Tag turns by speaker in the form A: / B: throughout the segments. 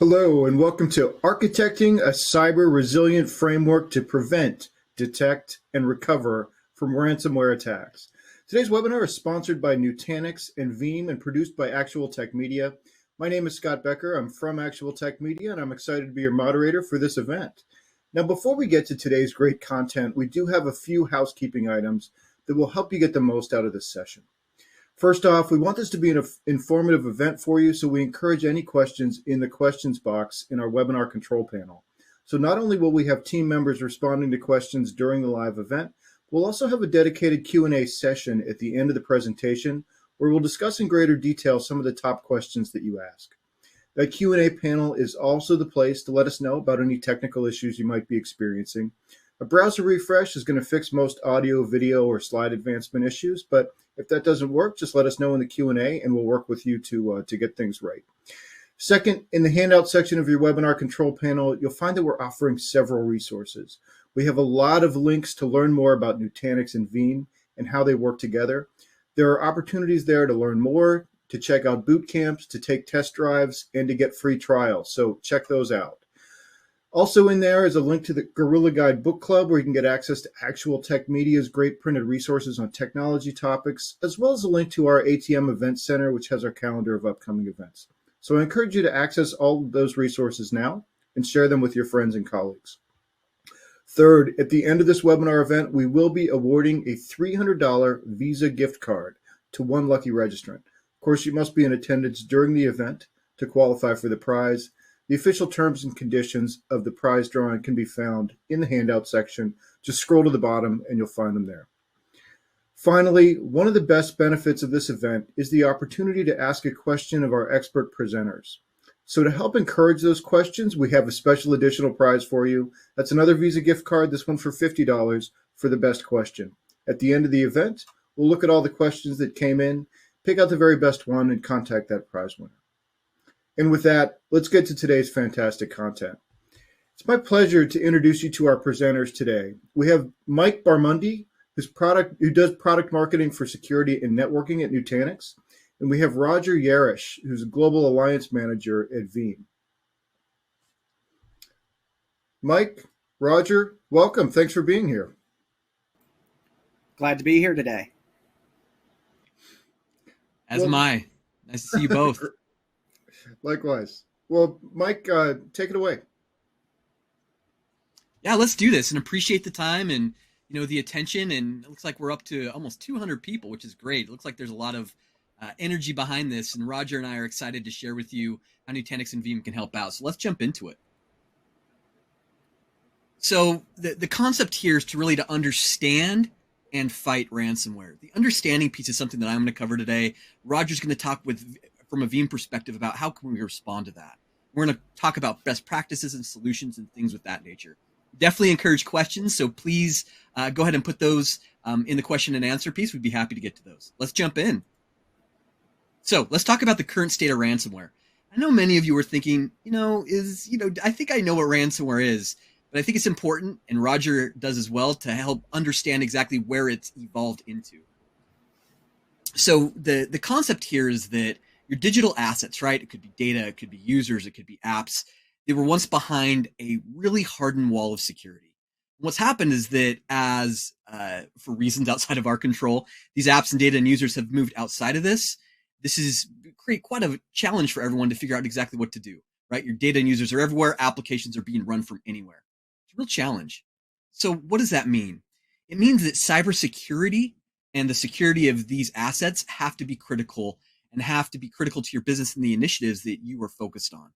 A: Hello, and welcome to Architecting a Cyber Resilient Framework to Prevent, Detect, and Recover from Ransomware Attacks. Today's webinar is sponsored by Nutanix and Veeam and produced by Actual Tech Media. My name is Scott Becker. I'm from Actual Tech Media, and I'm excited to be your moderator for this event. Now, before we get to today's great content, we do have a few housekeeping items that will help you get the most out of this session. First off, we want this to be an informative event for you, so we encourage any questions in the questions box in our webinar control panel. So not only will we have team members responding to questions during the live event, we'll also have a dedicated Q&A session at the end of the presentation where we'll discuss in greater detail some of the top questions that you ask. That Q&A panel is also the place to let us know about any technical issues you might be experiencing. A browser refresh is going to fix most audio, video, or slide advancement issues, but if that doesn't work, just let us know in the Q&A and we'll work with you to get things right. Second, in the handout section of your webinar control panel, you'll find that we're offering several resources. We have a lot of links to learn more about Nutanix and Veeam and how they work together. There are opportunities there to learn more, to check out boot camps, to take test drives, and to get free trials. So check those out. Also in there is a link to the Gorilla Guide book club where you can get access to Actual Tech Media's great printed resources on technology topics, as well as a link to our ATM Event Center, which has our calendar of upcoming events. So I encourage you to access all of those resources now and share them with your friends and colleagues. Third, at the end of this webinar event, we will be awarding a $300 Visa gift card to one lucky registrant. Of course, you must be in attendance during the event to qualify for the prize. The official terms and conditions of the prize drawing can be found in the handout section. Just scroll to the bottom and you'll find them there. Finally, one of the best benefits of this event is the opportunity to ask a question of our expert presenters. So to help encourage those questions, we have a special additional prize for you. That's another Visa gift card, this one for $50 for the best question. At the end of the event, we'll look at all the questions that came in, pick out the very best one, and contact that prize winner. And with that, let's get to today's fantastic content. It's my pleasure to introduce you to our presenters today. We have Mike Barmundi, who does product marketing for security and networking at Nutanix. And we have Roger Yarish, who's a global alliance manager at Veeam. Mike, Roger, welcome. Thanks for being here.
B: Glad to be here today.
C: As am I. Nice to see you both.
A: Likewise. Well, Mike, take it away.
C: Yeah, let's do this and appreciate the time and the attention. And it looks like we're up to almost 200 people, which is great. It looks like there's a lot of energy behind this. And Roger and I are excited to share with you how Nutanix and Veeam can help out. So let's jump into it. So the concept here is to understand and fight ransomware. The understanding piece is something that I'm going to cover today. Roger's going to talk from a Veeam perspective about how can we respond to that. We're going to talk about best practices and solutions and things with that nature. Definitely encourage questions, so please go ahead and put those in the question and answer piece. We'd be happy to get to those. Let's jump in. So let's talk about the current state of ransomware. I know many of you are thinking, I think I know what ransomware is, but I think it's important, and Roger does as well, to help understand exactly where it's evolved into. So the concept here is that your digital assets, right? It could be data, it could be users, it could be apps. They were once behind a really hardened wall of security. What's happened is that for reasons outside of our control, these apps and data and users have moved outside of this. This is create quite a challenge for everyone to figure out exactly what to do, right? Your data and users are everywhere. Applications are being run from anywhere. It's a real challenge. So what does that mean? It means that cybersecurity and the security of these assets have to be critical and have to be critical to your business and the initiatives that you are focused on.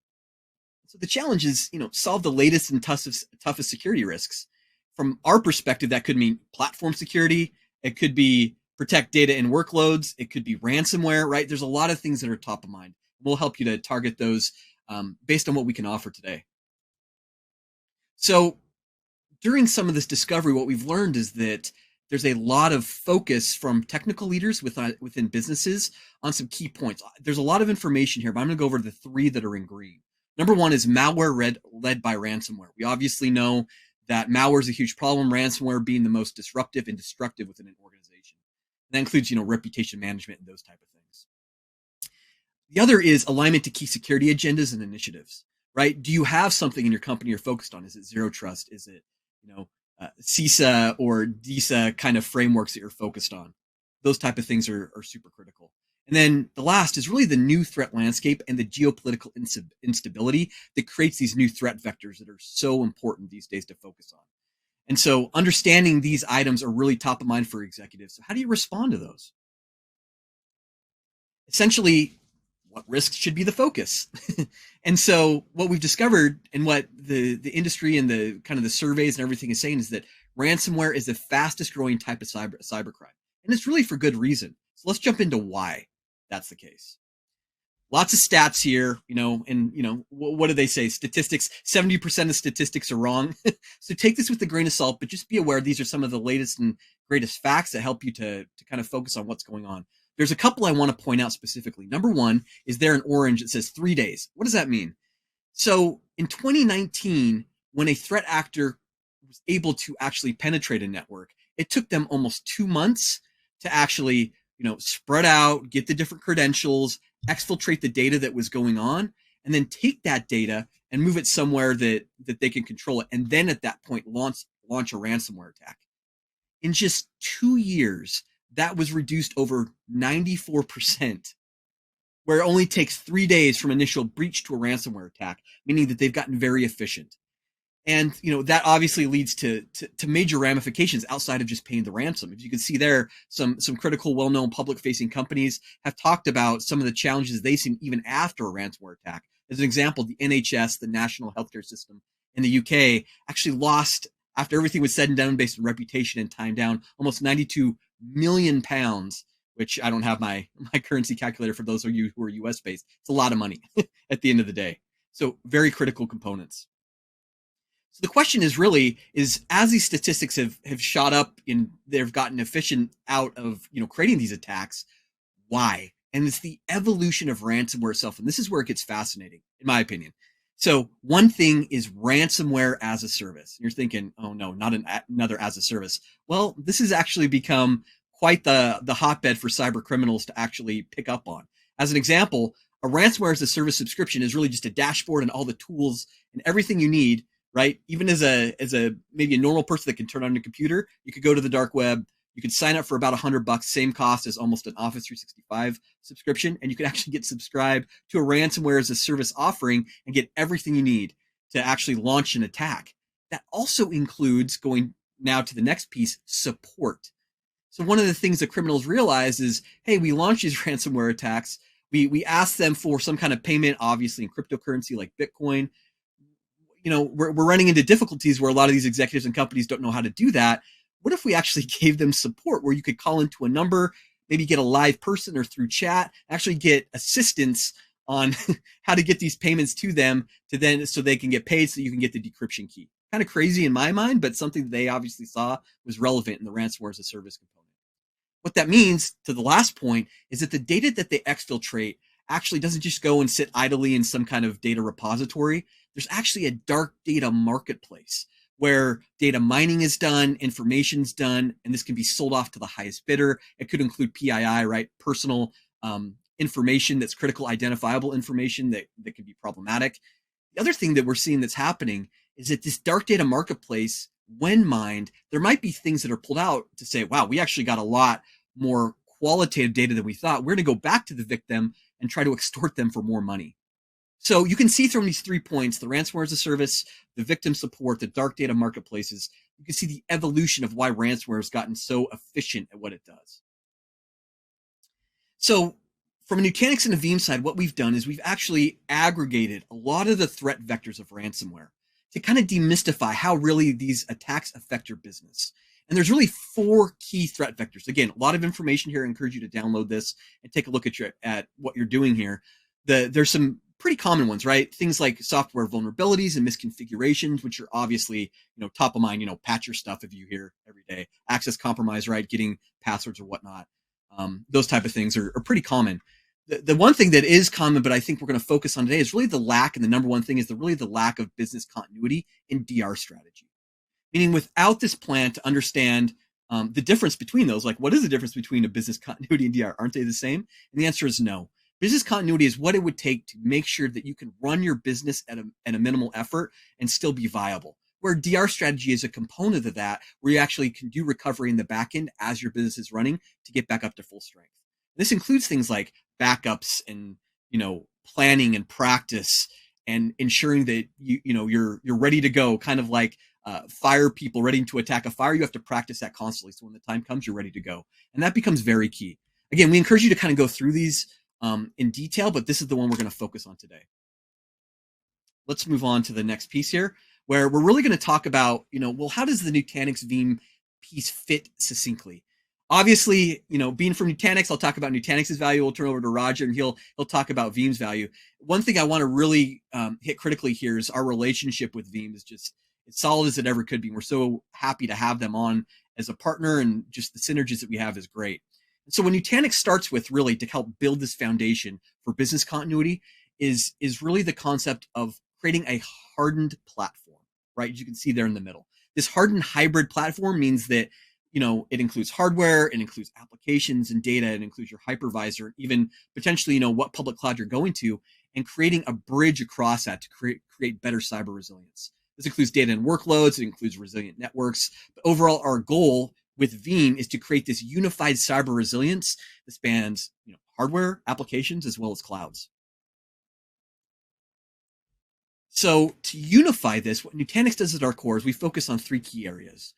C: So the challenge is, solve the latest and toughest security risks. From our perspective, that could mean platform security. It could be protect data and workloads. It could be ransomware, right? There's a lot of things that are top of mind. We'll help you to target those based on what we can offer today. So during some of this discovery, what we've learned is that there's a lot of focus from technical leaders within businesses on some key points. There's a lot of information here, but I'm going to go over the three that are in green. Number one is malware led by ransomware. We obviously know that malware is a huge problem, ransomware being the most disruptive and destructive within an organization. That includes, reputation management and those type of things. The other is alignment to key security agendas and initiatives. right? Do you have something in your company you're focused on? Is it zero trust? Is it, CISA or DISA kind of frameworks that you're focused on? Those type of things are super critical. And then the last is really the new threat landscape and the geopolitical instability that creates these new threat vectors that are so important these days to focus on. And so understanding these items are really top of mind for executives. So how do you respond to those? Essentially, what risks should be the focus? And so what we've discovered and what the industry and the kind of the surveys and everything is saying is that ransomware is the fastest growing type of cybercrime. And it's really for good reason. So let's jump into why that's the case. Lots of stats here, and what do they say? Statistics, 70% of statistics are wrong. So take this with a grain of salt, but just be aware these are some of the latest and greatest facts that help you to kind of focus on what's going on. There's a couple I want to point out specifically. Number one is there in orange, it says 3 days. What does that mean? So in 2019, when a threat actor was able to actually penetrate a network, it took them almost 2 months to actually, spread out, get the different credentials, exfiltrate the data that was going on, and then take that data and move it somewhere that they can control it. And then at that point, launch a ransomware attack. In just 2 years, that was reduced over 94%, where it only takes 3 days from initial breach to a ransomware attack, meaning that they've gotten very efficient. And that obviously leads to major ramifications outside of just paying the ransom. As you can see there, some critical, well-known public-facing companies have talked about some of the challenges they've seen even after a ransomware attack. As an example, the NHS, the National Healthcare System in the UK, actually lost, after everything was said and done based on reputation and time down, almost 92 million pounds, which I don't have my currency calculator for those of you who are US based. It's a lot of money at the end of the day. So very critical components. So the question is as these statistics have shot up and they've gotten efficient out of, creating these attacks, why? And it's the evolution of ransomware itself. And this is where it gets fascinating, in my opinion. So one thing is ransomware as a service. You're thinking, oh no, not another as a service. Well, this has actually become quite the hotbed for cyber criminals to actually pick up on. As an example, a ransomware as a service subscription is really just a dashboard and all the tools and everything you need, right? Even as a maybe a normal person that can turn on your computer, you could go to the dark web. You could sign up for about $100, same cost as almost an Office 365 subscription, and you could actually get subscribed to a ransomware as a service offering and get everything you need to actually launch an attack. That also includes, going now to the next piece, support. So one of the things that criminals realize is, hey, we launch these ransomware attacks. We ask them for some kind of payment, obviously in cryptocurrency like Bitcoin. We're running into difficulties where a lot of these executives and companies don't know how to do that. What if we actually gave them support where you could call into a number, maybe get a live person or through chat, actually get assistance on how to get these payments to them so they can get paid so you can get the decryption key. Kind of crazy in my mind, but something that they obviously saw was relevant in the ransomware as a service component. What that means, to the last point, is that the data that they exfiltrate actually doesn't just go and sit idly in some kind of data repository. There's actually a dark data marketplace where data mining is done, information's done, and this can be sold off to the highest bidder. It could include PII, right? Personal information that's critical, identifiable information that can be problematic. The other thing that we're seeing that's happening is that this dark data marketplace, when mined, there might be things that are pulled out to say, wow, we actually got a lot more qualitative data than we thought. We're going to go back to the victim and try to extort them for more money. So you can see from these 3 points, the ransomware as a service, the victim support, the dark data marketplaces, you can see the evolution of why ransomware has gotten so efficient at what it does. So from a Nutanix and a Veeam side, what we've done is we've actually aggregated a lot of the threat vectors of ransomware to kind of demystify how really these attacks affect your business. And there's really 4 key threat vectors. Again, a lot of information here. I encourage you to download this and take a look at what you're doing here. There's some pretty common ones, right? Things like software vulnerabilities and misconfigurations, which are obviously, top of mind, patch your stuff if you hear every day. Access compromise, right? Getting passwords or whatnot. Those type of things are pretty common. The one thing that is common, but I think we're going to focus on today, is really the lack, and the number one thing is really the lack of business continuity in DR strategy. Meaning without this plan to understand the difference between those, like what is the difference between a business continuity and DR? Aren't they the same? And the answer is no. Business continuity is what it would take to make sure that you can run your business at a minimal effort and still be viable. Where DR strategy is a component of that, where you actually can do recovery in the back end as your business is running to get back up to full strength. This includes things like backups and, planning and practice and ensuring that you're ready to go, kind of like fire people ready to attack a fire. You have to practice that constantly, so when the time comes, you're ready to go, and that becomes very key. Again, we encourage you to kind of go through these in detail, but this is the one we're going to focus on today. Let's move on to the next piece here, where we're really going to talk about, how does the Nutanix Veeam piece fit succinctly? Obviously, being from Nutanix, I'll talk about Nutanix's value. We'll turn over to Roger, and he'll talk about Veeam's value. One thing I want to really hit critically here is our relationship with Veeam is just as solid as it ever could be. We're so happy to have them on as a partner, and just the synergies that we have is great. And so when Nutanix starts with really to help build this foundation for business continuity is really the concept of creating a hardened platform, right? As you can see there in the middle. This hardened hybrid platform means that it includes hardware, it includes applications and data, it includes your hypervisor, even potentially, what public cloud you're going to, and creating a bridge across that to create better cyber resilience. This includes data and workloads, it includes resilient networks. But overall, our goal with Veeam is to create this unified cyber resilience that spans, hardware, applications, as well as clouds. So to unify this, what Nutanix does at our core is we focus on 3 key areas.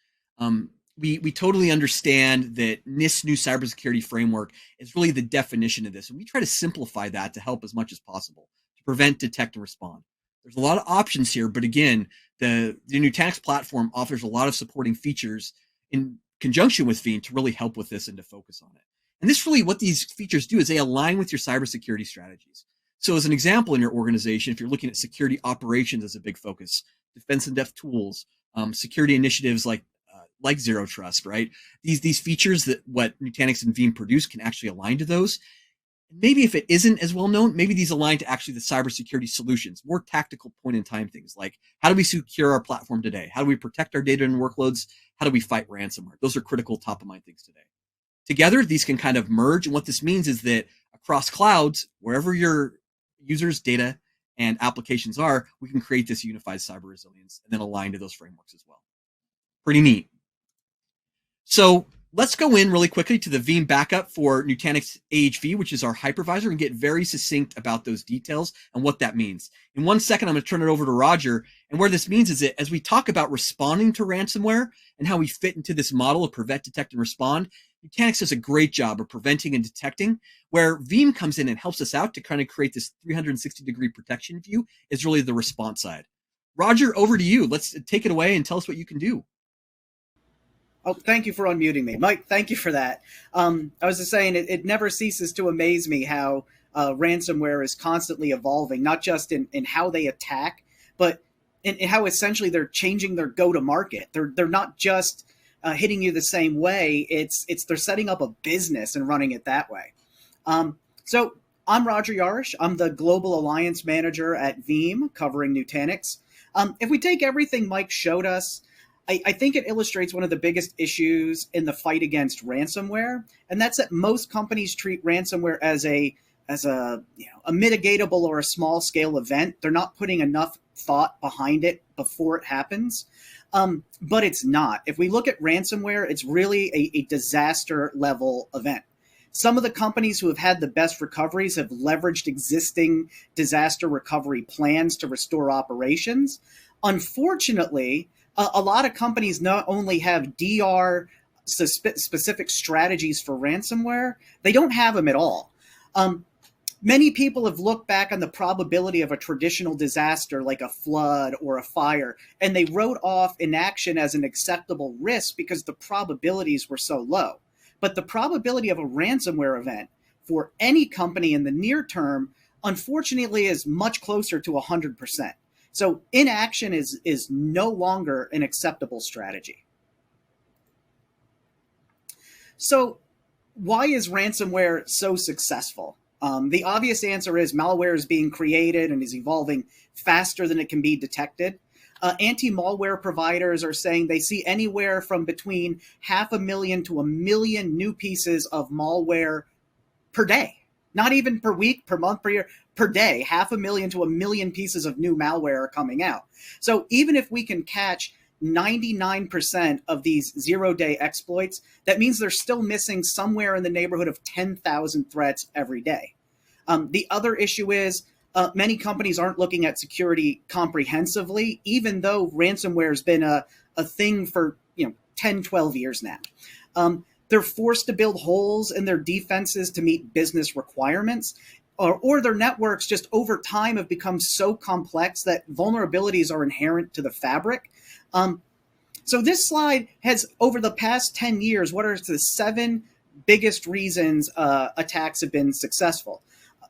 C: We totally understand that NIST new cybersecurity framework is really the definition of this. And we try to simplify that to help as much as possible to prevent, detect, and respond. There's a lot of options here, but again, the Nutanix platform offers a lot of supporting features in conjunction with Veeam to really help with this and to focus on it. And this really, what these features do is they align with your cybersecurity strategies. So as an example in your organization, if you're looking at security operations as a big focus, defense in depth tools, security initiatives like Zero Trust, right? These features that what Nutanix and Veeam produce can actually align to those. Maybe if it isn't as well known, maybe these align to actually the cybersecurity solutions, more tactical point in time things like how do we secure our platform today? How do we protect our data and workloads? How do we fight ransomware? Those are critical top of mind things today. Together, these can kind of merge. And what this means is that across clouds, wherever your users' data and applications are, we can create this unified cyber resilience and then align to those frameworks as well. Pretty neat. So let's go in really quickly to the Veeam backup for Nutanix AHV, which is our hypervisor, and get very succinct about those details and what that means. In 1 second, I'm going to turn it over to Roger. And where this means is that as we talk about responding to ransomware and how we fit into this model of prevent, detect, and respond, Nutanix does a great job of preventing and detecting. Where Veeam comes in and helps us out to kind of create this 360-degree protection view is really the response side. Roger, over to you. Let's take it away and tell us what you can do.
B: Oh, thank you for unmuting me. Mike, thank you for that. I was just saying, it never ceases to amaze me how ransomware is constantly evolving, not just in how they attack, but in how essentially they're changing their go-to-market. They're not just hitting you the same way. It's they're setting up a business and running it that way. So I'm Roger Yarish. I'm the Global Alliance Manager at Veeam, covering Nutanix. If we take everything Mike showed us, I think it illustrates one of the biggest issues in the fight against ransomware, and that's that most companies treat ransomware as a mitigatable or a small scale event. They're not putting enough thought behind it before it happens, but it's not. If we look at ransomware, it's really a disaster level event. Some of the companies who have had the best recoveries have leveraged existing disaster recovery plans to restore operations. Unfortunately, a lot of companies not only have DR specific strategies for ransomware, they don't have them at all. Many people have looked back on the probability of a traditional disaster like a flood or a fire, and they wrote off inaction as an acceptable risk because the probabilities were so low. But the probability of a ransomware event for any company in the near term, unfortunately, is much closer to 100%. So inaction is no longer an acceptable strategy. So why is ransomware so successful? The obvious answer is malware is being created and is evolving faster than it can be detected. Anti-malware providers are saying they see anywhere from between 500,000 to 1 million new pieces of malware per day. Not even per week, per month, per year, per day. 500,000 to 1 million pieces of new malware are coming out. So even if we can catch 99% of these zero-day exploits, that means they're still missing somewhere in the neighborhood of 10,000 threats every day. The other issue is many companies aren't looking at security comprehensively, even though ransomware has been a thing for 10, 12 years now. They're forced to build holes in their defenses to meet business requirements, or their networks just over time have become so complex that vulnerabilities are inherent to the fabric. So this slide has, over the past 10 years, what are the 7 biggest reasons attacks have been successful?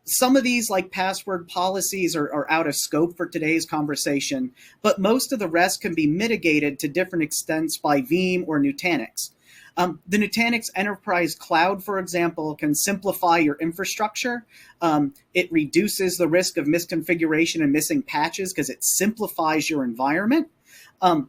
B: Some of these, like password policies, are out of scope for today's conversation, but most of the rest can be mitigated to different extents by Veeam or Nutanix. The Nutanix Enterprise Cloud, for example, can simplify your infrastructure. It reduces the risk of misconfiguration and missing patches because it simplifies your environment. And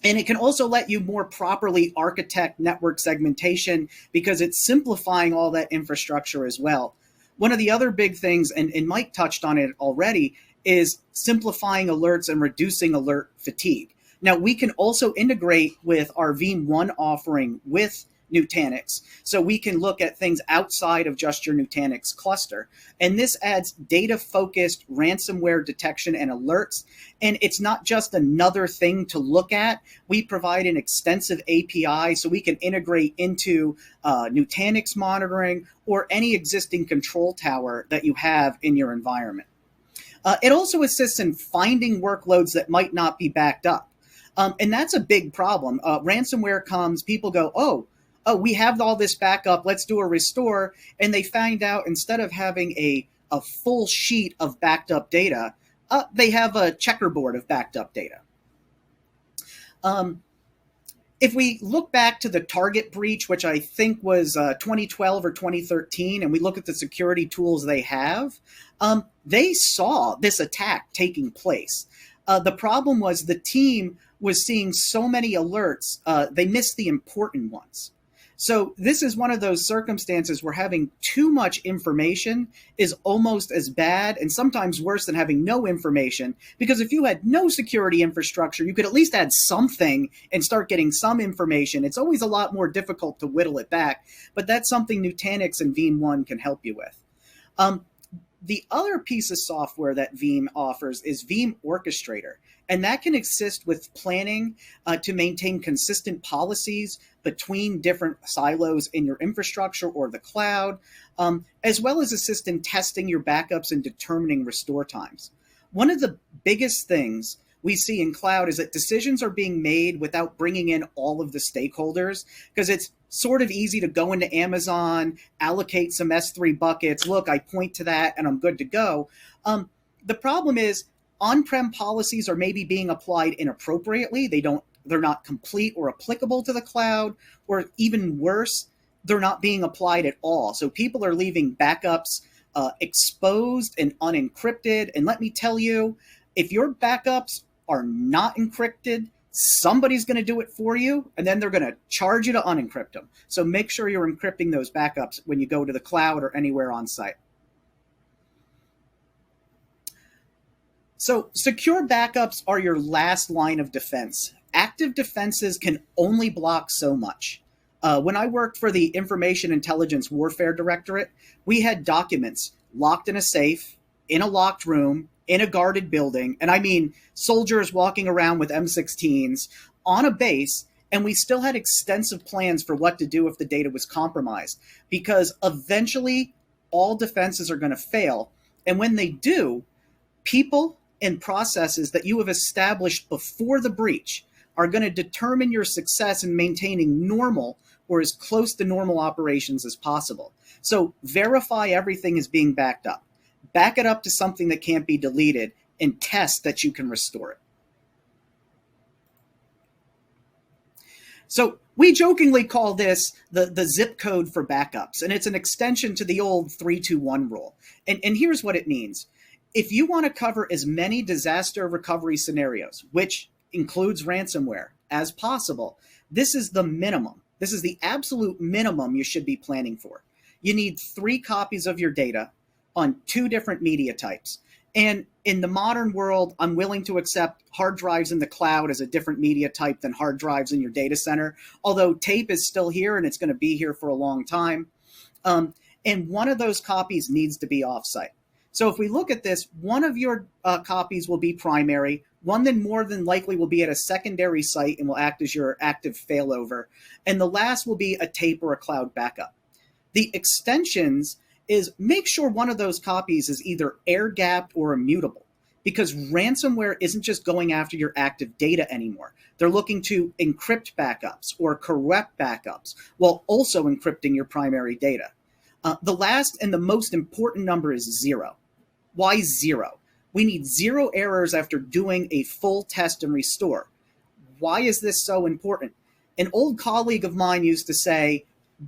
B: it can also let you more properly architect network segmentation because it's simplifying all that infrastructure as well. One of the other big things, and Mike touched on it already, is simplifying alerts and reducing alert fatigue. Now, we can also integrate with our Veeam One offering with Nutanix, so we can look at things outside of just your Nutanix cluster. And this adds data-focused ransomware detection and alerts. And it's not just another thing to look at. We provide an extensive API so we can integrate into Nutanix monitoring or any existing control tower that you have in your environment. It also assists in finding workloads that might not be backed up. And that's a big problem. Ransomware comes, people go, oh, we have all this backup, let's do a restore. And they find out instead of having a full sheet of backed up data, they have a checkerboard of backed up data. If we look back to the Target breach, which I think was 2012 or 2013, and we look at the security tools they have, they saw this attack taking place. The problem was the team was seeing so many alerts, they missed the important ones. So this is one of those circumstances where having too much information is almost as bad and sometimes worse than having no information, because if you had no security infrastructure, you could at least add something and start getting some information. It's always a lot more difficult to whittle it back, but that's something Nutanix and Veeam One can help you with. The other piece of software that Veeam offers is Veeam Orchestrator, and that can assist with planning to maintain consistent policies between different silos in your infrastructure or the cloud, as well as assist in testing your backups and determining restore times. One of the biggest things we see in cloud is that decisions are being made without bringing in all of the stakeholders, because it's sort of easy to go into Amazon, allocate some S3 buckets. Look, I point to that and I'm good to go. The problem is on-prem policies are maybe being applied inappropriately. They're not complete or applicable to the cloud, or even worse, they're not being applied at all. So people are leaving backups exposed and unencrypted. And let me tell you, if your backups are not encrypted, somebody's going to do it for you, and then they're going to charge you to unencrypt them. So make sure you're encrypting those backups when you go to the cloud or anywhere on site. So secure backups are your last line of defense. Active defenses can only block so much. When I worked for the Information Intelligence Warfare Directorate, we had documents locked in a safe, in a locked room, in a guarded building, and I mean soldiers walking around with M16s on a base, and we still had extensive plans for what to do if the data was compromised, because eventually all defenses are going to fail. And when they do, people and processes that you have established before the breach are going to determine your success in maintaining normal or as close to normal operations as possible. So verify everything is being backed up. Back it up to something that can't be deleted and test that you can restore it. So we jokingly call this the zip code for backups, and it's an extension to the old 3-2-1 rule. And here's what it means. If you want to cover as many disaster recovery scenarios, which includes ransomware, as possible, this is the minimum. This is the absolute minimum you should be planning for. You need 3 copies of your data on 2 different media types. And in the modern world, I'm willing to accept hard drives in the cloud as a different media type than hard drives in your data center, although tape is still here and it's going to be here for a long time. And one of those copies needs to be offsite. So if we look at this, one of your copies will be primary, one then more than likely will be at a secondary site and will act as your active failover, and the last will be a tape or a cloud backup. The extensions is make sure one of those copies is either air-gapped or immutable, because ransomware isn't just going after your active data anymore. They're looking to encrypt backups or corrupt backups while also encrypting your primary data. The last and the most important number is 0. Why 0? We need 0 errors after doing a full test and restore. Why is this so important? An old colleague of mine used to say,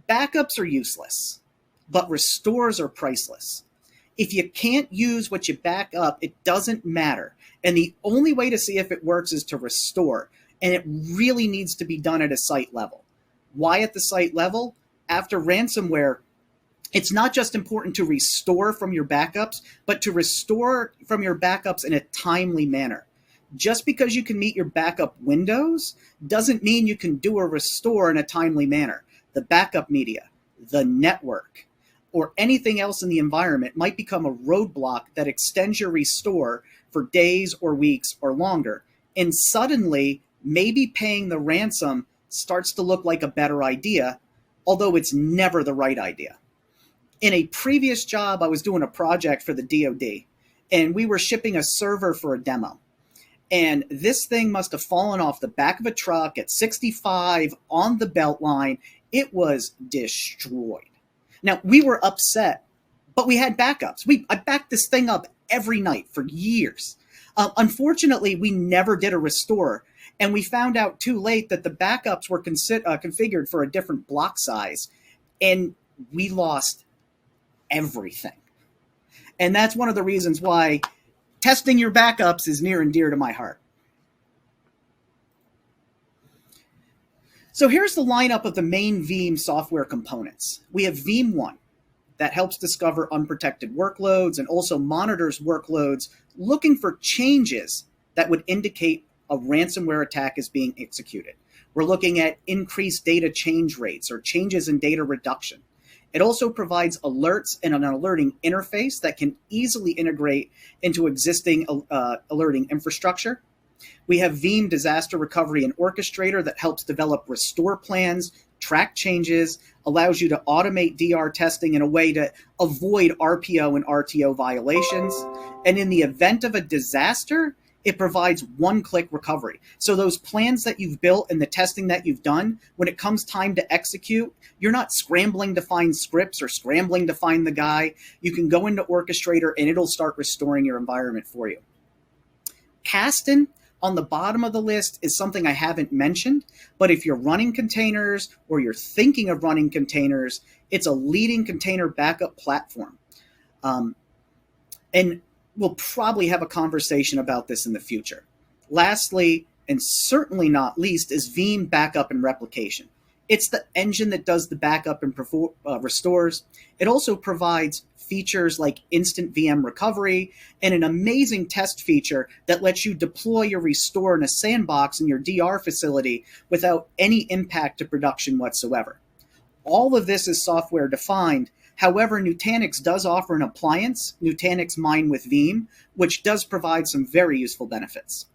B: backups are useless, but restores are priceless. If you can't use what you back up, it doesn't matter. And the only way to see if it works is to restore. And it really needs to be done at a site level. Why at the site level? After ransomware, it's not just important to restore from your backups, but to restore from your backups in a timely manner. Just because you can meet your backup windows doesn't mean you can do a restore in a timely manner. The backup media, the network, or anything else in the environment might become a roadblock that extends your restore for days or weeks or longer. And suddenly, maybe paying the ransom starts to look like a better idea, although it's never the right idea. In a previous job, I was doing a project for the DoD, and we were shipping a server for a demo. And this thing must have fallen off the back of a truck at 65 on the belt line. It was destroyed. Now, we were upset, but we had backups. I backed this thing up every night for years. Unfortunately, we never did a restore, and we found out too late that the backups were configured for a different block size, and we lost everything. And that's one of the reasons why testing your backups is near and dear to my heart. So here's the lineup of the main Veeam software components. We have Veeam 1 that helps discover unprotected workloads and also monitors workloads looking for changes that would indicate a ransomware attack is being executed. We're looking at increased data change rates or changes in data reduction. It also provides alerts and an alerting interface that can easily integrate into existing alerting infrastructure. We have Veeam Disaster Recovery and Orchestrator that helps develop restore plans, track changes, allows you to automate DR testing in a way to avoid RPO and RTO violations. And in the event of a disaster, it provides one-click recovery. So those plans that you've built and the testing that you've done, when it comes time to execute, you're not scrambling to find scripts or scrambling to find the guy. You can go into Orchestrator and it'll start restoring your environment for you. Kasten, on the bottom of the list, is something I haven't mentioned, but if you're running containers or you're thinking of running containers, it's a leading container backup platform. And we'll probably have a conversation about this in the future. Lastly, and certainly not least, is Veeam Backup and Replication. It's the engine that does the backup and restores. It also provides features like instant VM recovery and an amazing test feature that lets you deploy your restore in a sandbox in your DR facility without any impact to production whatsoever. All of this is software defined. However, Nutanix does offer an appliance, Nutanix Mine with Veeam, which does provide some very useful benefits.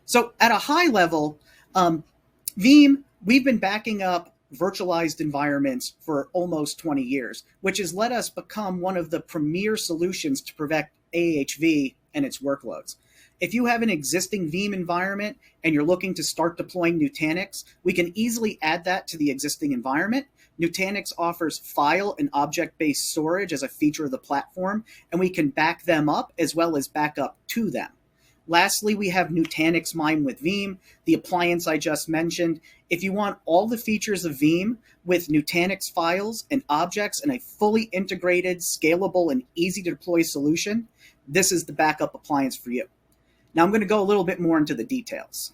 B: So at a high level, Veeam, we've been backing up virtualized environments for almost 20 years, which has let us become one of the premier solutions to protect AHV and its workloads. If you have an existing Veeam environment and you're looking to start deploying Nutanix, we can easily add that to the existing environment. Nutanix offers file and object-based storage as a feature of the platform, and we can back them up as well as back up to them. Lastly, we have Nutanix Mine with Veeam, the appliance I just mentioned. If you want all the features of Veeam with Nutanix files and objects and a fully integrated, scalable, and easy to deploy solution, this is the backup appliance for you. Now I'm going to go a little bit more into the details.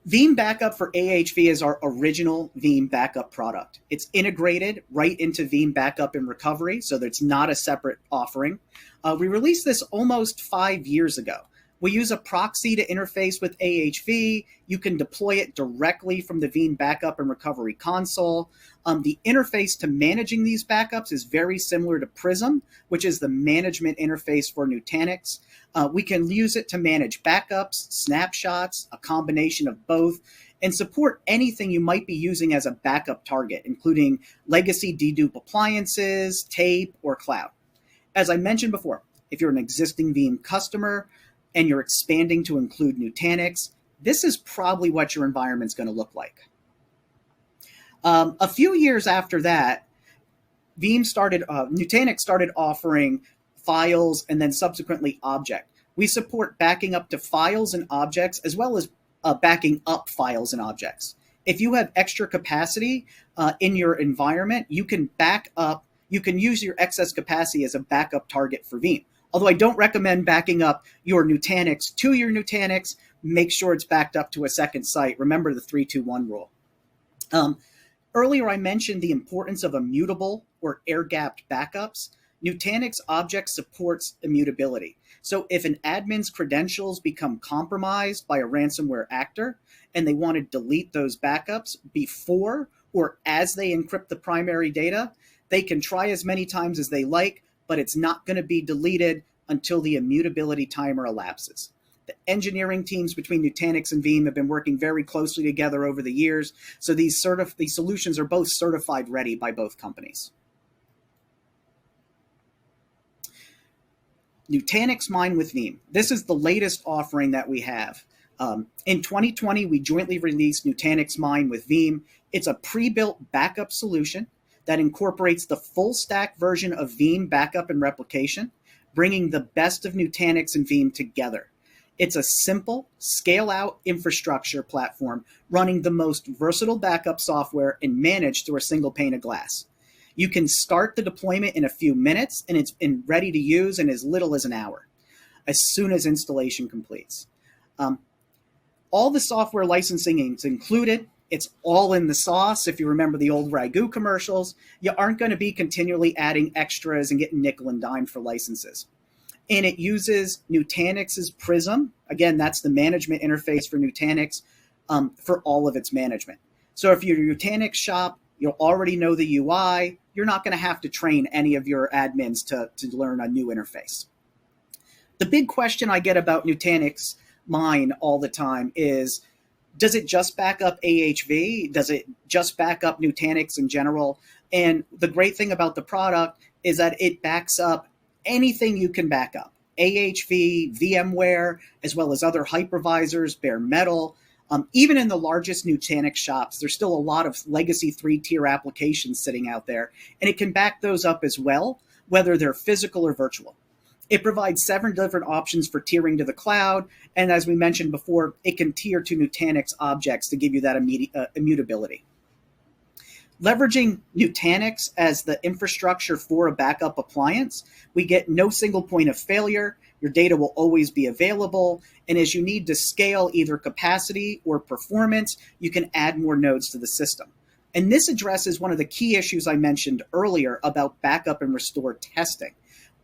B: Veeam Backup for AHV is our original Veeam Backup product. It's integrated right into Veeam Backup and Recovery, so that it's not a separate offering. We released this almost 5 years ago. We use a proxy to interface with AHV. You can deploy it directly from the Veeam Backup and Recovery console. The interface to managing these backups is very similar to Prism, which is the management interface for Nutanix. We can use it to manage backups, snapshots, a combination of both, and support anything you might be using as a backup target, including legacy dedupe appliances, tape, or cloud. As I mentioned before, if you're an existing Veeam customer and you're expanding to include Nutanix, this is probably what your environment's going to look like. A few years after that, Nutanix started offering files and then subsequently object. We support backing up to files and objects as well as backing up files and objects. If you have extra capacity in your environment, you can back up. You can use your excess capacity as a backup target for Veeam. Although I don't recommend backing up your Nutanix to your Nutanix, make sure it's backed up to a second site. Remember the 3-2-1 rule. Earlier, I mentioned the importance of immutable or air-gapped backups. Nutanix Object supports immutability. So if an admin's credentials become compromised by a ransomware actor and they want to delete those backups before or as they encrypt the primary data, they can try as many times as they like, but it's not going to be deleted until the immutability timer elapses. The engineering teams between Nutanix and Veeam have been working very closely together over the years, so these solutions are both certified ready by both companies. Nutanix Mine with Veeam. This is the latest offering that we have. In 2020, we jointly released Nutanix Mine with Veeam. It's a pre-built backup solution that incorporates the full stack version of Veeam Backup and Replication, bringing the best of Nutanix and Veeam together. It's a simple, scale-out infrastructure platform running the most versatile backup software and managed through a single pane of glass. You can start the deployment in a few minutes, and it's ready to use in as little as an hour, as soon as installation completes. All the software licensing is included. It's all in the sauce. If you remember the old Ragu commercials, you aren't going to be continually adding extras and getting nickel and dime for licenses. And it uses Nutanix's Prism. Again, that's the management interface for Nutanix for all of its management. So if you're a Nutanix shop, you'll already know the UI. You're not going to have to train any of your admins to learn a new interface. The big question I get about Nutanix Mine all the time is, does it just back up AHV? Does it just back up Nutanix in general? And the great thing about the product is that it backs up anything you can back up. AHV, VMware, as well as other hypervisors, bare metal. Even in the largest Nutanix shops, there's still a lot of legacy 3-tier applications sitting out there, and it can back those up as well, whether they're physical or virtual. It provides 7 different options for tiering to the cloud, and as we mentioned before, it can tier to Nutanix objects to give you that immutability. Leveraging Nutanix as the infrastructure for a backup appliance, we get no single point of failure. Your data will always be available, and as you need to scale either capacity or performance, you can add more nodes to the system. And this addresses one of the key issues I mentioned earlier about backup and restore testing.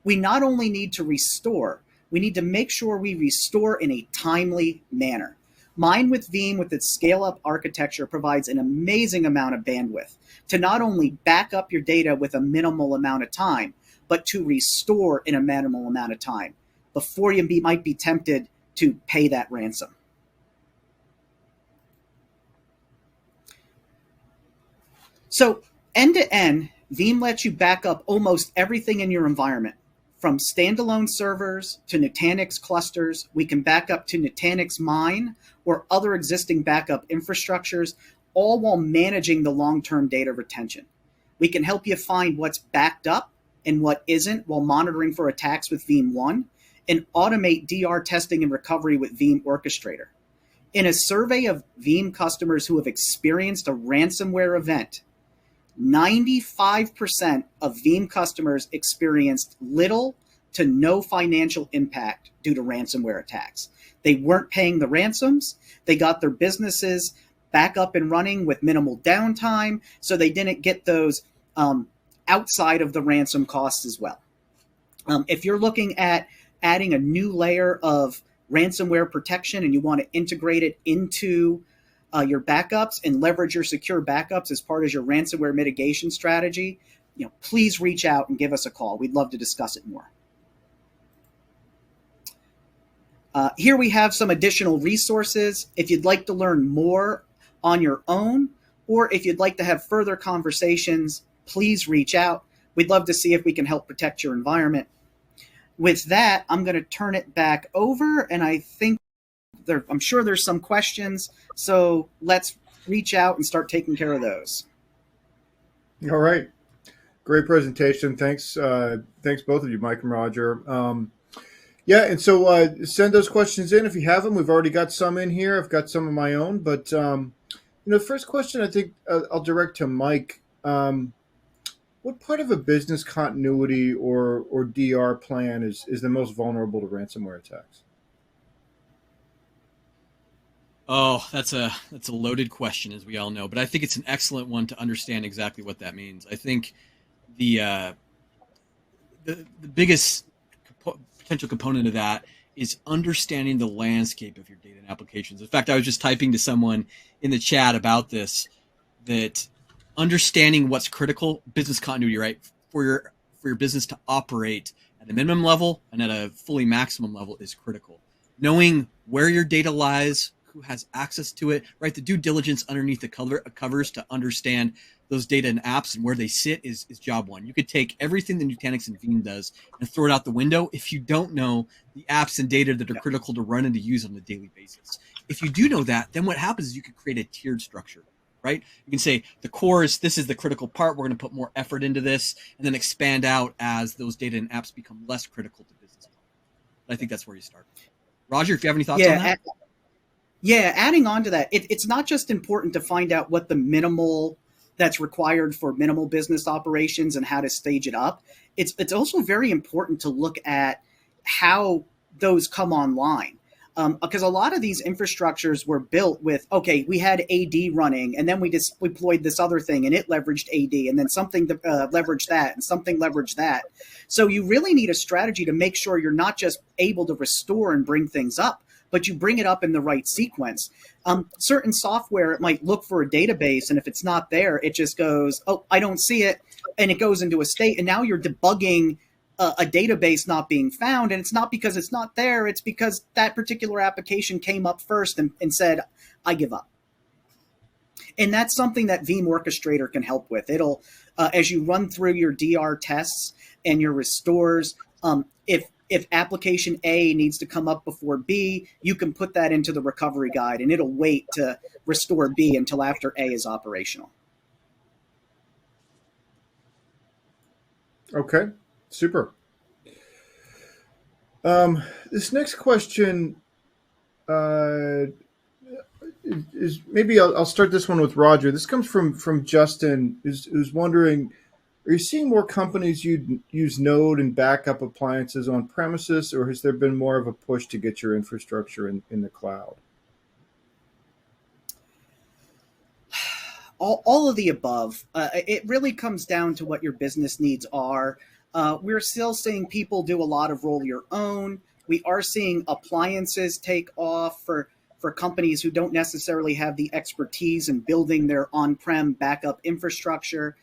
B: We not only need to restore, we need to make sure we restore in a timely manner. Mine with Veeam, with its scale-up architecture, provides an amazing amount of bandwidth to not only back up your data with a minimal amount of time, but to restore in a minimal amount of time before you might be tempted to pay that ransom. So end-to-end, Veeam lets you back up almost everything in your environment. From standalone servers to Nutanix clusters, we can back up to Nutanix Mine or other existing backup infrastructures, all while managing the long-term data retention. We can help you find what's backed up and what isn't while monitoring for attacks with Veeam One, and automate DR testing and recovery with Veeam Orchestrator. In a survey of Veeam customers who have experienced a ransomware event, 95% of Veeam customers experienced little to no financial impact due to ransomware attacks. They weren't paying the ransoms. They got their businesses back up and running with minimal downtime, so they didn't get those outside of the ransom costs as well. If you're looking at adding a new layer of ransomware protection and you want to integrate it into your backups and leverage your secure backups as part of your ransomware mitigation strategy, please reach out and give us a call. We'd love to discuss it more. Here we have some additional resources. If you'd like to learn more on your own, or if you'd like to have further conversations, please reach out. We'd love to see if we can help protect your environment. With that, I'm going to turn it back over, and I think I'm sure there's some questions, so let's reach out and start taking care of those.
A: All right. Great presentation. Thanks. Thanks both of you, Mike and Roger. Yeah, and so send those questions in if you have them. We've already got some in here. I've got some of my own, but first question I think I'll direct to Mike. What part of a business continuity or DR plan is the most vulnerable to ransomware attacks?
C: Oh, that's a loaded question, as we all know, but I think it's an excellent one to understand exactly what that means. I think the biggest potential component of that is understanding the landscape of your data and applications. In fact, I was just typing to someone in the chat about this, that understanding what's critical, business continuity, right, for your business to operate at a minimum level and at a fully maximum level is critical. Knowing where your data lies, who has access to it, right? The due diligence underneath the covers to understand those data and apps and where they sit is job one. You could take everything that Nutanix and Veeam does and throw it out the window if you don't know the apps and data that are critical to run and to use on a daily basis. If you do know that, then what happens is you could create a tiered structure, right? You can say the core is, this is the critical part. We're going to put more effort into this, and then expand out as those data and apps become less critical to business. I think that's where you start. Roger, if you have any thoughts on that?
B: Yeah, adding on to that, it's not just important to find out what the minimal that's required for minimal business operations and how to stage it up. It's also very important to look at how those come online. Because a lot of these infrastructures were built with, okay, we had AD running, and then we just deployed this other thing, and it leveraged AD, and then something leveraged that, and something leveraged that. So you really need a strategy to make sure you're not just able to restore and bring things up, but you bring it up in the right sequence. Certain software, it might look for a database, and if it's not there, it just goes, oh, I don't see it, and it goes into a state, and now you're debugging a database not being found, and it's not because it's not there, it's because that particular application came up first and said, I give up. And that's something that Veeam Orchestrator can help with. It'll, as you run through your DR tests and your restores, if application A needs to come up before B, you can put that into the recovery guide, and it'll wait to restore B until after A is operational.
A: Okay, super. This next question is maybe I'll start this one with Roger. This comes from Justin, who's wondering, are you seeing more companies use Node and backup appliances on premises, or has there been more of a push to get your infrastructure in the cloud?
B: All of the above. It really comes down to what your business needs are. We're still seeing people do a lot of roll your own. We are seeing appliances take off for companies who don't necessarily have the expertise in building their on-prem backup infrastructure.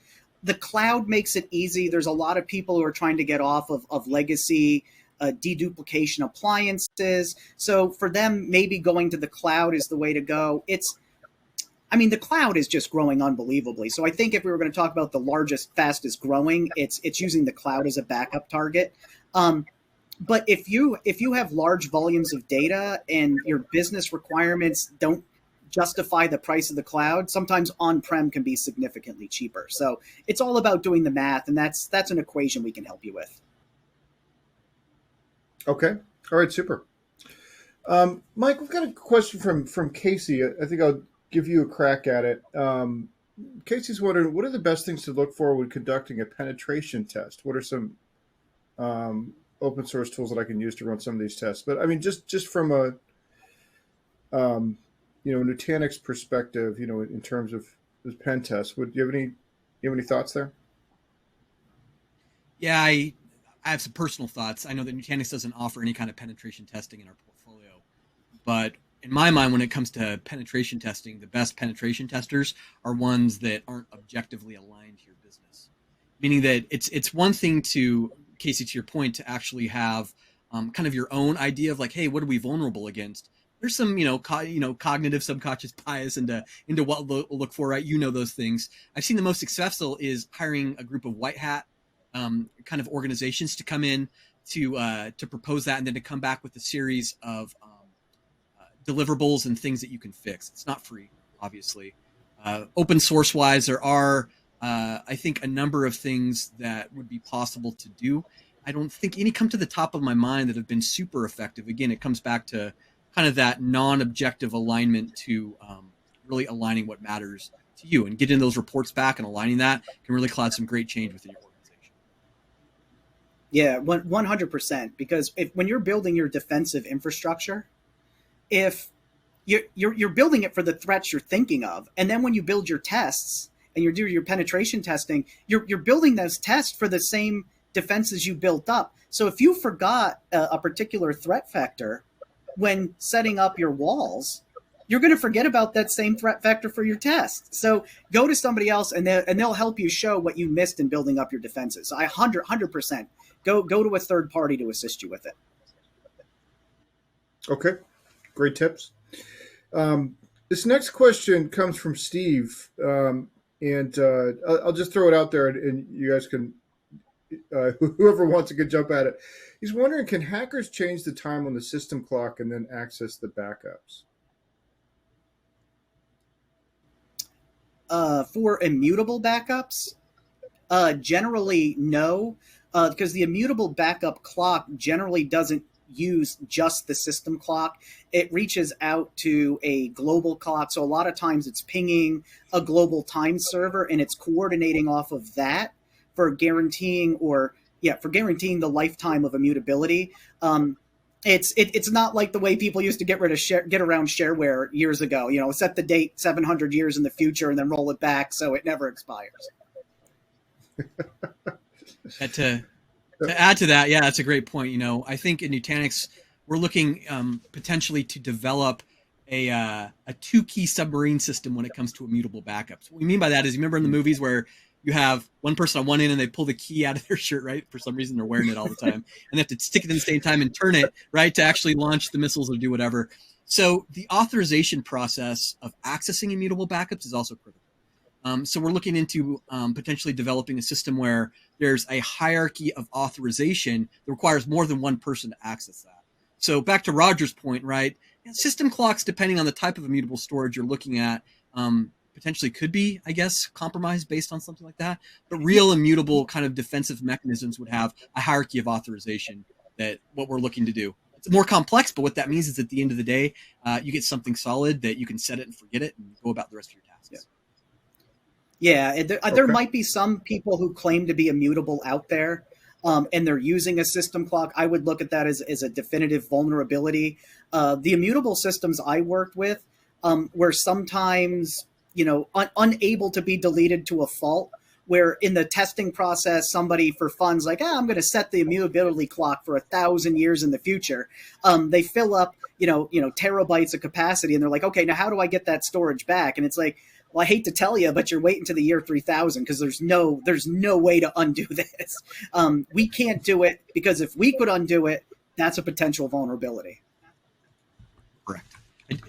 B: The cloud makes it easy. There's a lot of people who are trying to get off of legacy deduplication appliances. So for them, maybe going to the cloud is the way to go. The cloud is just growing unbelievably. So I think if we were going to talk about the largest, fastest growing, it's using the cloud as a backup target. But if you have large volumes of data and your business requirements don't justify the price of the cloud, sometimes on-prem can be significantly cheaper. So it's all about doing the math, and that's an equation we can help you with.
A: Okay. All right, super. Mike, we've got a question from Casey. I think I'll give you a crack at it. Casey's wondering, what are the best things to look for when conducting a penetration test? What are some open source tools that I can use to run some of these tests. But I mean, just from a Nutanix perspective, in terms of the pen test, do you have any thoughts there?
C: Yeah, I have some personal thoughts. I know that Nutanix doesn't offer any kind of penetration testing in our portfolio, but in my mind, when it comes to penetration testing, the best penetration testers are ones that aren't objectively aligned to your business. Meaning that it's one thing to, Casey, to your point, to actually have kind of your own idea of like, hey, what are we vulnerable against? There's some, cognitive subconscious bias into what we'll look for, right? Those things. I've seen the most successful is hiring a group of white hat kind of organizations to come in to propose that, and then to come back with a series of deliverables and things that you can fix. It's not free, obviously. Open source wise, there are, I think, a number of things that would be possible to do. I don't think any come to the top of my mind that have been super effective. Again, it comes back to kind of that non-objective alignment to really aligning what matters to you, and getting those reports back and aligning that can really cause some great change within your organization.
B: Yeah, 100%. Because when you're building your defensive infrastructure, if you're building it for the threats you're thinking of, and then when you build your tests and you're doing your penetration testing, you're building those tests for the same defenses you built up. So if you forgot a particular threat vector when setting up your walls, you're going to forget about that same threat vector for your test. So go to somebody else, and they'll help you show what you missed in building up your defenses. So 100% go to a third party to assist you with it.
A: Okay. Great tips. This next question comes from Steve, and I'll just throw it out there, and you guys can, whoever wants to, can jump at it. He's wondering, can hackers change the time on the system clock and then access the backups?
B: For immutable backups, generally no, because the immutable backup clock generally doesn't use just the system clock. It reaches out to a global clock. So a lot of times it's pinging a global time server, and it's coordinating off of that for guaranteeing the lifetime of immutability. It's not like the way people used to get around shareware years ago. Set the date 700 years in the future and then roll it back so it never expires.
C: To add to that, yeah, that's a great point. I think in Nutanix, we're looking potentially to develop a two-key submarine system when it comes to immutable backups. What we mean by that is, you remember in the movies where you have one person on one end and they pull the key out of their shirt, right? For some reason, they're wearing it all the time. And they have to stick it in the same time and turn it, right, to actually launch the missiles or do whatever. So the authorization process of accessing immutable backups is also critical. So we're looking into potentially developing a system where there's a hierarchy of authorization that requires more than one person to access that. So back to Roger's point, right? System clocks, depending on the type of immutable storage you're looking at, potentially could be, I guess, compromised based on something like that. But real immutable kind of defensive mechanisms would have a hierarchy of authorization that what we're looking to do. It's more complex, but what that means is at the end of the day, you get something solid that you can set it and forget it and go about the rest of your tasks.
B: Yeah, there might be some people who claim to be immutable out there, and they're using a system clock. I would look at that as a definitive vulnerability. The immutable systems I worked with were sometimes, unable to be deleted to a fault, where in the testing process, somebody for fun's like, I'm going to set the immutability clock for 1,000 years in the future. They fill up, terabytes of capacity, and they're like, okay, now how do I get that storage back? And it's like, well, I hate to tell you, but you're waiting to the year 3000 because there's no way to undo this. We can't do it, because if we could undo it, that's a potential vulnerability.
C: Correct.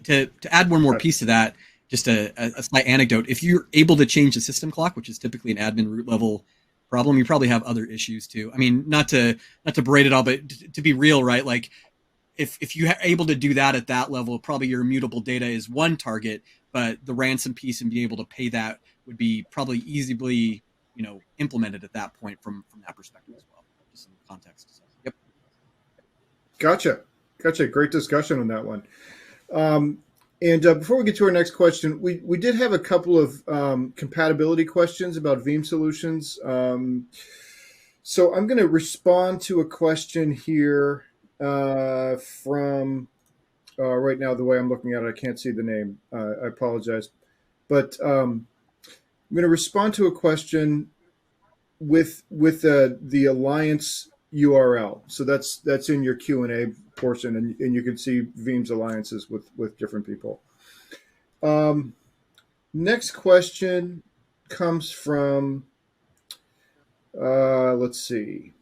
C: To add one more piece to that, just a slight anecdote. If you're able to change the system clock, which is typically an admin root level problem, you probably have other issues too. I mean, not to berate it all, but to be real, right? Like if you are able to do that at that level, probably your immutable data is one target, but the ransom piece and being able to pay that would be probably easily, implemented at that point from that perspective as well. Just some context. So, yep.
A: Gotcha. Great discussion on that one. And before we get to our next question, we did have a couple of compatibility questions about Veeam solutions. So I'm going to respond to a question here from right now. The way I'm looking at it, I can't see the name. I apologize, but I'm going to respond to a question with the Alliance URL. So that's in your Q&A portion, and you can see Veeam's alliances with different people. Next question comes from, let's see.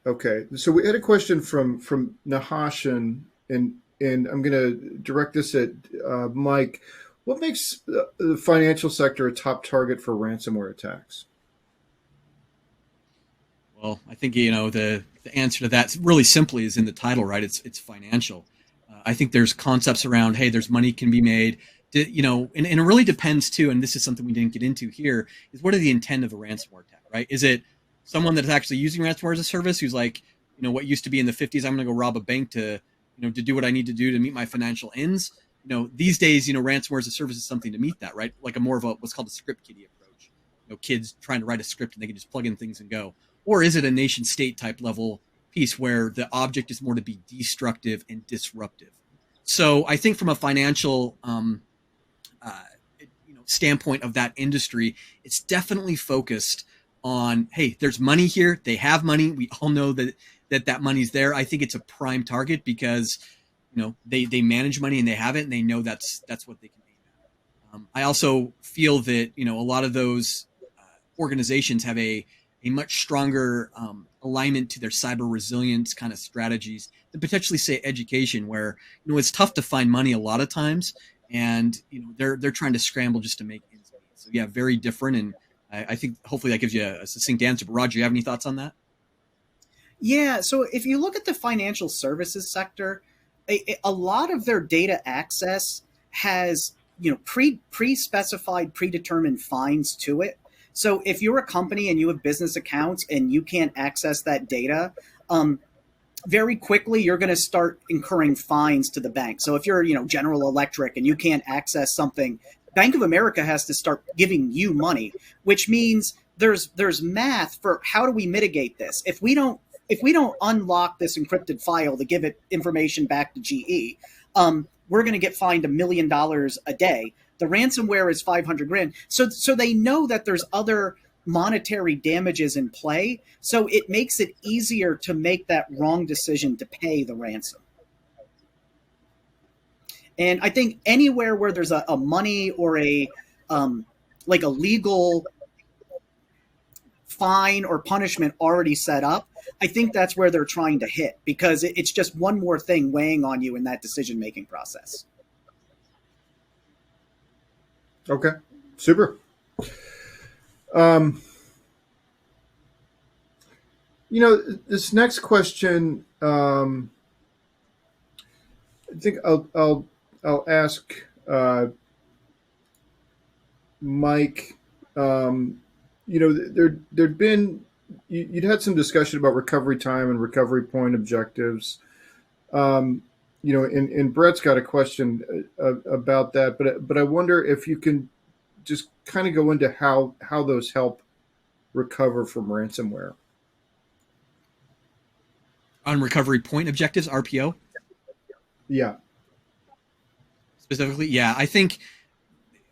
A: Okay, so we had a question from Nahashan, and I'm going to direct this at Mike. What makes the financial sector a top target for ransomware attacks?
C: Well, I think the answer to that really simply is in the title, right? It's financial. I think there's concepts around, hey, there's money can be made, and it really depends too. And this is something we didn't get into here: is what are the intent of a ransomware attack, right? Is it someone that's actually using ransomware as a service who's like, what used to be in the 50s, I'm going to go rob a bank to do what I need to do to meet my financial ends. These days, ransomware as a service is something to meet that, right? Like a more of a what's called a script kiddie approach. Kids trying to write a script and they can just plug in things and go. Or is it a nation state type level piece where the object is more to be destructive and disruptive? So I think from a financial standpoint of that industry, it's definitely focused on, hey, there's money here. They have money. We all know that money's there. I think it's a prime target because they manage money and they have it, and they know that's what they can aim at. I also feel that a lot of those organizations have a much stronger alignment to their cyber resilience kind of strategies than potentially say education, where it's tough to find money a lot of times, and they're trying to scramble just to make ends meet. So yeah, very different, and I think hopefully that gives you a succinct answer. But Roger, you have any thoughts on that?
B: Yeah, so if you look at the financial services sector, a lot of their data access has pre-specified, predetermined fines to it. So if you're a company and you have business accounts and you can't access that data, very quickly you're going to start incurring fines to the bank. So if you're General Electric and you can't access something, Bank of America has to start giving you money, which means there's math for how do we mitigate this. If we don't unlock this encrypted file to give it information back to GE, we're going to get fined $1 million a day. The ransomware is 500 grand. So they know that there's other monetary damages in play. So it makes it easier to make that wrong decision to pay the ransom. And I think anywhere where there's a money or a legal fine or punishment already set up, I think that's where they're trying to hit, because it's just one more thing weighing on you in that decision-making process.
A: Okay, super. This next question, I think I'll ask Mike. There'd been you'd had some discussion about recovery time and recovery point objectives. And Brett's got a question about that, but I wonder if you can just kind of go into how those help recover from ransomware.
C: On recovery point objectives, RPO?
A: Yeah.
C: Specifically, yeah. I think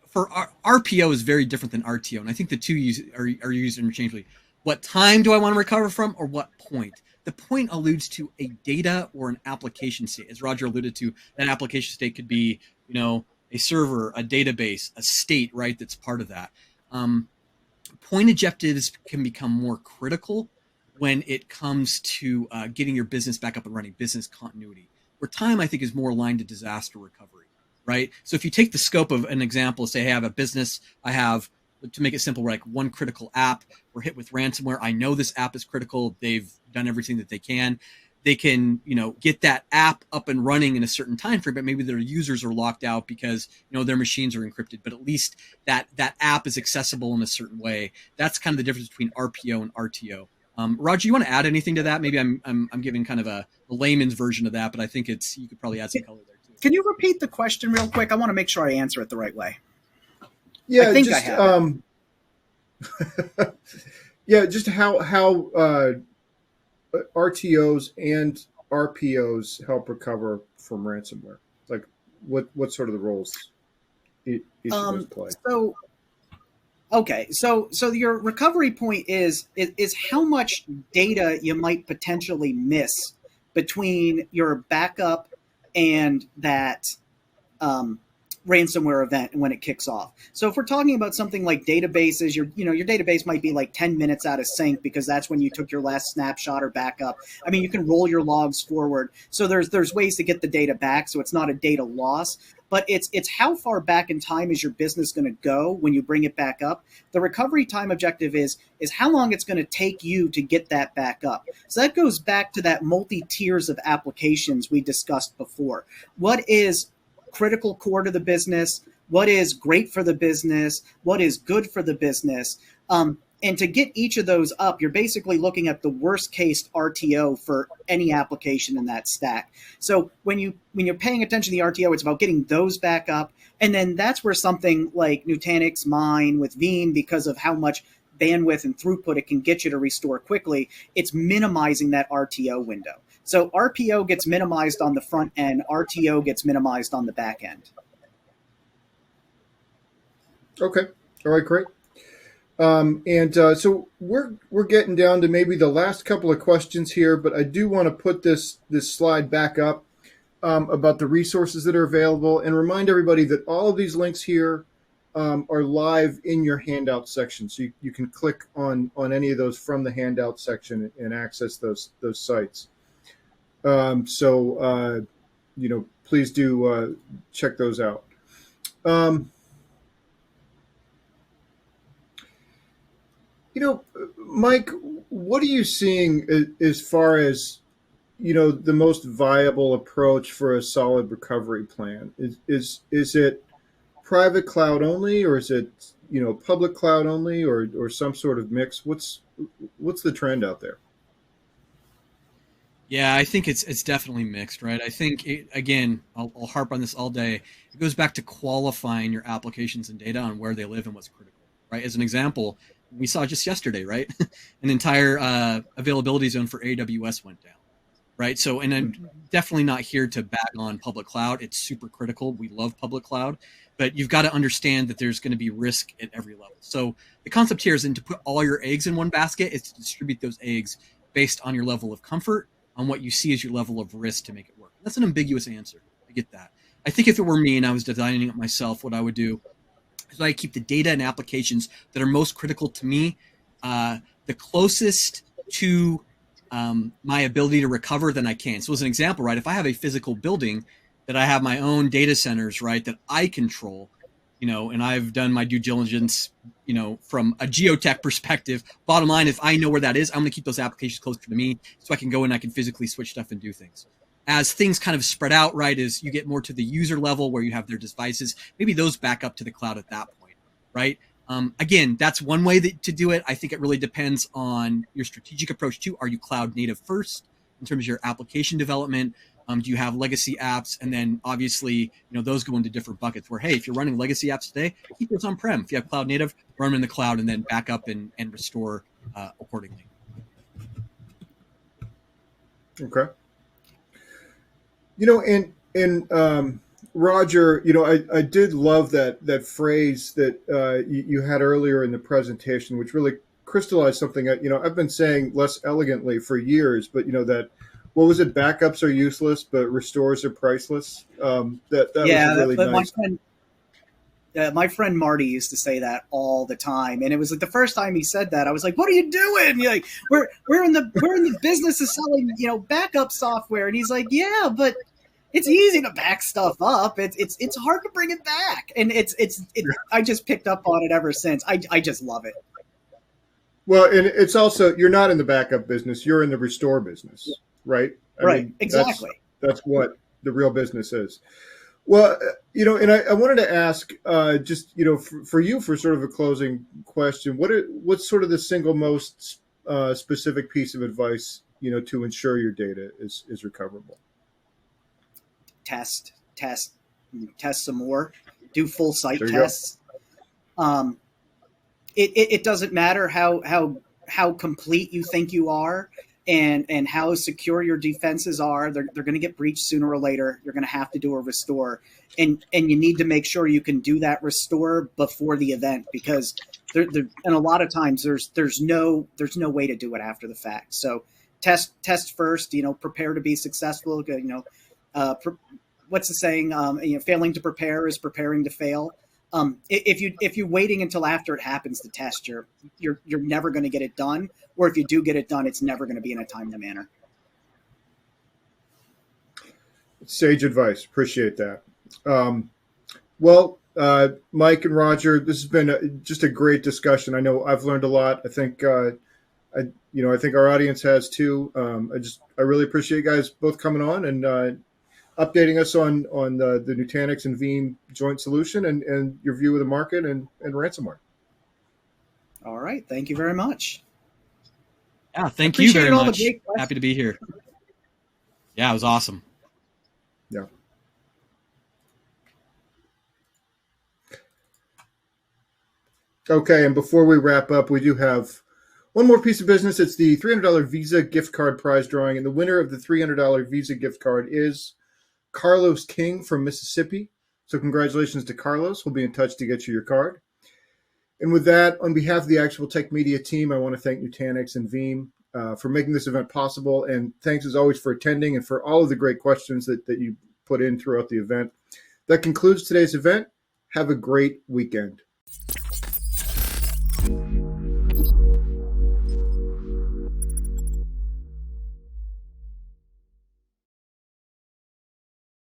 C: for RPO is very different than RTO, and I think the two are used interchangeably. What time do I want to recover from, or what point? The point alludes to a data or an application state. As Roger alluded to, that application state could be, a server, a database, a state, right? That's part of that. Point objectives can become more critical when it comes to getting your business back up and running, business continuity. Where time, I think, is more aligned to disaster recovery, right? So if you take the scope of an example, say, hey, I have a business, I have, to make it simple, like one critical app, we're hit with ransomware. I know this app is critical. They've done everything that they can. They can, get that app up and running in a certain time frame, but maybe their users are locked out because, their machines are encrypted, but at least that app is accessible in a certain way. That's kind of the difference between RPO and RTO. Roger, you want to add anything to that? Maybe I'm giving kind of a layman's version of that, but I think you could probably add some color there too.
B: Can you repeat the question real quick? I want to make sure I answer it the right way.
A: Yeah,
B: I think
A: just,
B: I have it.
A: yeah, just how RTOs and RPOs help recover from ransomware. Like, what sort of the roles each of those play?
B: So, okay, so your recovery point is how much data you might potentially miss between your backup and that ransomware event when it kicks off. So if we're talking about something like databases, your database might be like 10 minutes out of sync because that's when you took your last snapshot or backup. I mean, you can roll your logs forward. So there's ways to get the data back, so it's not a data loss. But it's how far back in time is your business going to go when you bring it back up. The recovery time objective is how long it's going to take you to get that back up. So that goes back to that multi-tiers of applications we discussed before. What is critical core to the business? What is great for the business? What is good for the business? And to get each of those up, you're basically looking at the worst case RTO for any application in that stack. So when you're paying attention to the RTO, it's about getting those back up. And then that's where something like Nutanix Mine with Veeam, because of how much bandwidth and throughput it can get you to restore quickly, it's minimizing that RTO window. So RPO gets minimized on the front end, RTO gets minimized on the back end.
A: Okay. All right, great. So we're getting down to maybe the last couple of questions here, but I do want to put this slide back up about the resources that are available, and remind everybody that all of these links here are live in your handout section. So you can click on any of those from the handout section and access those sites. Please do check those out. Mike, what are you seeing as far as, the most viable approach for a solid recovery plan? Is it private cloud only, or is it, public cloud only, or some sort of mix? What's the trend out there?
C: Yeah, I think it's definitely mixed, right? I think, I'll harp on this all day. It goes back to qualifying your applications and data on where they live and what's critical, right? As an example, we saw just yesterday, right? An entire availability zone for AWS went down, right? So, and I'm definitely not here to bag on public cloud. It's super critical. We love public cloud, but you've got to understand that there's going to be risk at every level. So the concept here isn't to put all your eggs in one basket. It's to distribute those eggs based on your level of comfort, on what you see as your level of risk to make it work. That's an ambiguous answer. I get that. I think if it were me and I was designing it myself, what I would do is I keep the data and applications that are most critical to me, the closest to my ability to recover than I can. So as an example, right, if I have a physical building that I have my own data centers, right, that I control, and I've done my due diligence, from a geotech perspective. Bottom line, if I know where that is, I'm going to keep those applications closer to me so I can go and I can physically switch stuff and do things. As things kind of spread out, right, as you get more to the user level where you have their devices, maybe those back up to the cloud at that point, right? Again, that's one way to do it. I think it really depends on your strategic approach too. Are you cloud native first in terms of your application development? Do you have legacy apps? And then obviously, those go into different buckets where, hey, if you're running legacy apps today, keep those on-prem. If you have cloud native, run them in the cloud and then back up and restore accordingly.
A: Okay. Roger, I did love that phrase that you had earlier in the presentation, which really crystallized something I've been saying less elegantly for years, but that, what was it? Backups are useless, but restores are priceless. That was really nice.
B: My friend Marty used to say that all the time, and it was like the first time he said that, I was like, "What are you doing?" You're like, we're in the business of selling backup software, and he's like, "Yeah, but it's easy to back stuff up. It's hard to bring it back," and I just picked up on it ever since. I just love it.
A: Well, and it's also, you're not in the backup business; you're in the restore business, right? I mean,
B: exactly.
A: That's what the real business is. Well, and I wanted to ask, just for you, for sort of a closing question, what's sort of the single most specific piece of advice to ensure your data is recoverable?
B: Test. test some more, do full site
A: There you
B: tests. It doesn't matter how complete you think you are and how secure your defenses are. They're going to get breached sooner or later. You're going to have to do a restore, and you need to make sure you can do that restore before the event, because and a lot of times there's no way to do it after the fact. So test first. Prepare to be successful. What's the saying? Failing to prepare is preparing to fail. If you're waiting until after it happens to test, you're never going to get it done. Or if you do get it done, it's never going to be in a timely manner.
A: Sage advice. Appreciate that. Mike and Roger, this has been just a great discussion. I know I've learned a lot. I think I think our audience has too. I really appreciate you guys both coming on and updating us on the Nutanix and Veeam joint solution and your view of the market and ransomware.
B: All right. Thank you very much.
C: Yeah, thank you very much. Happy to be here. Yeah, it was awesome.
A: Yeah. Okay, and before we wrap up, we do have one more piece of business. It's the $300 Visa gift card prize drawing, and the winner of the $300 Visa gift card is Carlos King from Mississippi. So congratulations to Carlos. We'll be in touch to get you your card. And with that, on behalf of the Actual Tech Media team, I want to thank Nutanix and Veeam for making this event possible. And thanks as always for attending and for all of the great questions that you put in throughout the event. That concludes today's event. Have a great weekend.